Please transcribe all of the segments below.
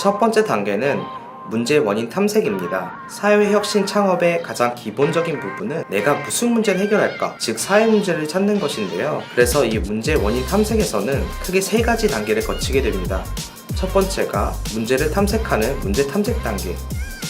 첫 번째 단계는 문제 원인 탐색입니다. 사회혁신 창업의 가장 기본적인 부분은 내가 무슨 문제를 해결할까, 즉 사회 문제를 찾는 것인데요. 그래서 이 문제 원인 탐색에서는 크게 세 가지 단계를 거치게 됩니다. 첫 번째가 문제를 탐색하는 문제 탐색 단계,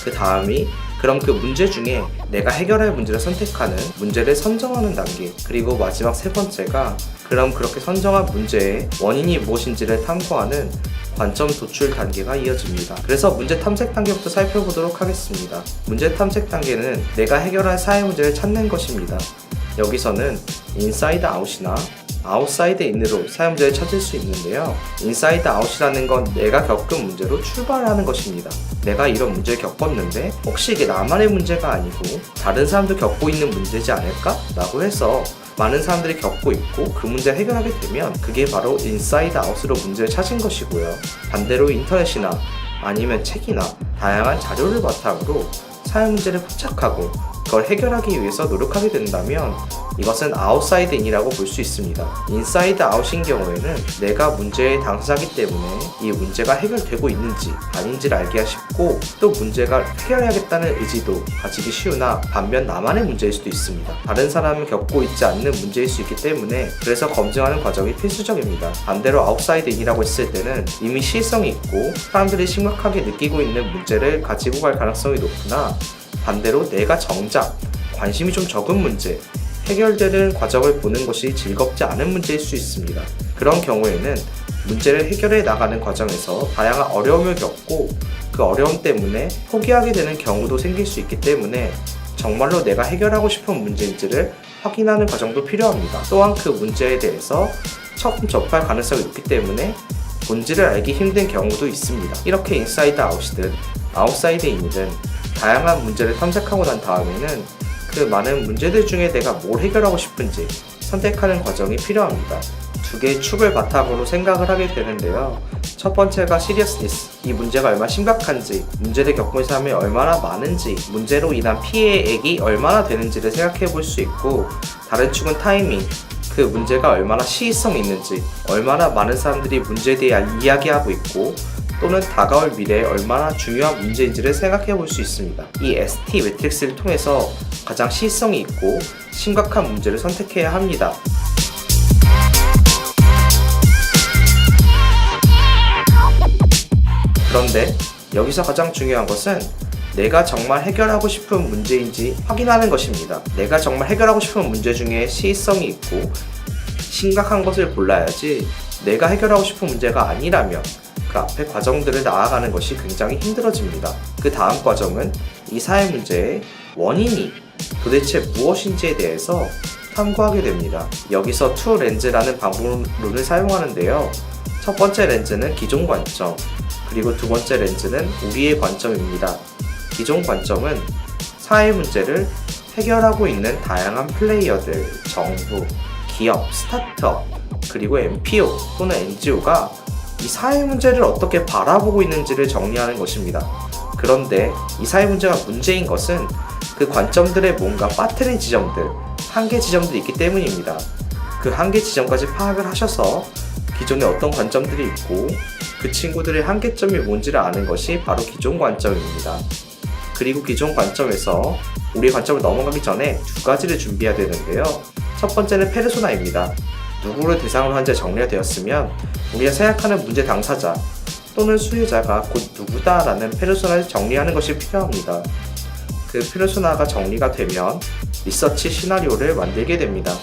그 다음이 그럼 그 문제 중에 내가 해결할 문제를 선택하는 문제를 선정하는 단계, 그리고 마지막 세 번째가 그럼 그렇게 선정한 문제의 원인이 무엇인지를 탐구하는 관점 도출 단계가 이어집니다. 그래서 문제 탐색 단계부터 살펴보도록 하겠습니다. 문제 탐색 단계는 내가 해결할 사회 문제를 찾는 것입니다. 여기서는 인사이드 아웃이나 아웃사이드 인으로 사회 문제를 찾을 수 있는데요. 인사이드 아웃이라는 건 내가 겪은 문제로 출발하는 것입니다. 내가 이런 문제를 겪었는데 혹시 이게 나만의 문제가 아니고 다른 사람도 겪고 있는 문제지 않을까? 라고 해서 많은 사람들이 겪고 있고 그 문제를 해결하게 되면 그게 바로 인사이드 아웃으로 문제를 찾은 것이고요. 반대로 인터넷이나 아니면 책이나 다양한 자료를 바탕으로 사회 문제를 포착하고 그걸 해결하기 위해서 노력하게 된다면 이것은 아웃사이드 인이라고 볼 수 있습니다. 인사이드 아웃인 경우에는 내가 문제의 당사자이기 때문에 이 문제가 해결되고 있는지 아닌지를 알기가 쉽고 또 문제가 해결해야겠다는 의지도 가지기 쉬우나 반면 나만의 문제일 수도 있습니다. 다른 사람이 겪고 있지 않는 문제일 수 있기 때문에 그래서 검증하는 과정이 필수적입니다. 반대로 아웃사이드 인이라고 했을 때는 이미 시의성이 있고 사람들이 심각하게 느끼고 있는 문제를 가지고 갈 가능성이 높으나 반대로 내가 정작 관심이 좀 적은 문제, 해결되는 과정을 보는 것이 즐겁지 않은 문제일 수 있습니다. 그런 경우에는 문제를 해결해 나가는 과정에서 다양한 어려움을 겪고 그 어려움 때문에 포기하게 되는 경우도 생길 수 있기 때문에 정말로 내가 해결하고 싶은 문제인지를 확인하는 과정도 필요합니다. 또한 그 문제에 대해서 처음 접할 가능성이 있기 때문에 본질을 알기 힘든 경우도 있습니다. 이렇게 인사이드 아웃이든 아웃사이드 인이든 다양한 문제를 탐색하고 난 다음에는 그 많은 문제들 중에 내가 뭘 해결하고 싶은지 선택하는 과정이 필요합니다. 두 개의 축을 바탕으로 생각을 하게 되는데요. 첫 번째가 시리어스니스, 이 문제가 얼마나 심각한지, 문제를 겪고 있는 사람이 얼마나 많은지, 문제로 인한 피해액이 얼마나 되는지를 생각해 볼 수 있고, 다른 축은 타이밍, 그 문제가 얼마나 시의성이 있는지, 얼마나 많은 사람들이 문제에 대해 이야기하고 있고 또는 다가올 미래에 얼마나 중요한 문제인지를 생각해 볼 수 있습니다. 이 ST 매트릭스를 통해서 가장 시의성이 있고 심각한 문제를 선택해야 합니다. 그런데 여기서 가장 중요한 것은 내가 정말 해결하고 싶은 문제인지 확인하는 것입니다. 내가 정말 해결하고 싶은 문제 중에 시의성이 있고 심각한 것을 골라야지 내가 해결하고 싶은 문제가 아니라면 그 앞에 과정들을 나아가는 것이 굉장히 힘들어집니다. 그 다음 과정은 이 사회 문제의 원인이 도대체 무엇인지에 대해서 탐구하게 됩니다. 여기서 투 렌즈라는 방법론을 사용하는데요. 첫 번째 렌즈는 기존 관점, 그리고 두 번째 렌즈는 우리의 관점입니다. 기존 관점은 사회 문제를 해결하고 있는 다양한 플레이어들, 정부, 기업, 스타트업, 그리고 NPO 또는 NGO가 이 사회 문제를 어떻게 바라보고 있는지를 정리하는 것입니다. 그런데 이 사회 문제가 문제인 것은 그 관점들의 뭔가 빠뜨린 지점들, 한계 지점들이 있기 때문입니다. 그 한계 지점까지 파악을 하셔서 기존에 어떤 관점들이 있고 그 친구들의 한계점이 뭔지를 아는 것이 바로 기존 관점입니다. 그리고 기존 관점에서 우리의 관점을 넘어가기 전에 두 가지를 준비해야 되는데요. 첫 번째는 페르소나입니다. 누구를 대상으로 한 지 정리가 되었으면 우리가 생각하는 문제 당사자 또는 수혜자가 곧 누구다라는 페르소나를 정리하는 것이 필요합니다. 그 페르소나가 정리가 되면 리서치 시나리오를 만들게 됩니다.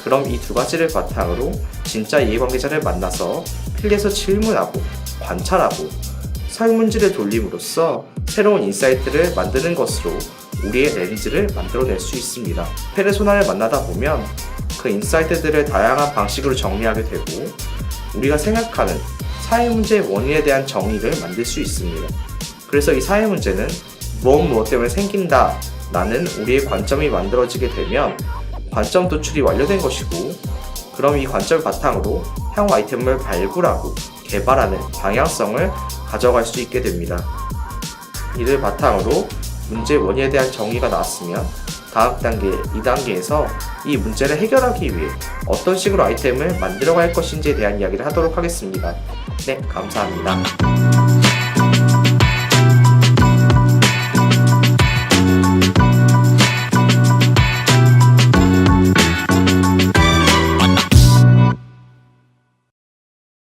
그럼 이 두 가지를 바탕으로 진짜 이해관계자를 만나서 필드에서 질문하고 관찰하고 설문지를 돌림으로써 새로운 인사이트를 만드는 것으로 우리의 렌즈를 만들어낼 수 있습니다. 페르소나를 만나다 보면 그 인사이트들을 다양한 방식으로 정리하게 되고 우리가 생각하는 사회 문제의 원인에 대한 정의를 만들 수 있습니다. 그래서 이 사회 문제는 무엇 때문에 생긴다 라는 우리의 관점이 만들어지게 되면 관점 도출이 완료된 것이고, 그럼 이 관점을 바탕으로 향후 아이템을 발굴하고 개발하는 방향성을 가져갈 수 있게 됩니다. 이를 바탕으로 문제의 원인에 대한 정의가 나왔으면 다음 단계, 2단계에서 이 문제를 해결하기 위해 어떤 식으로 아이템을 만들어갈 것인지에 대한 이야기를 하도록 하겠습니다. 네, 감사합니다.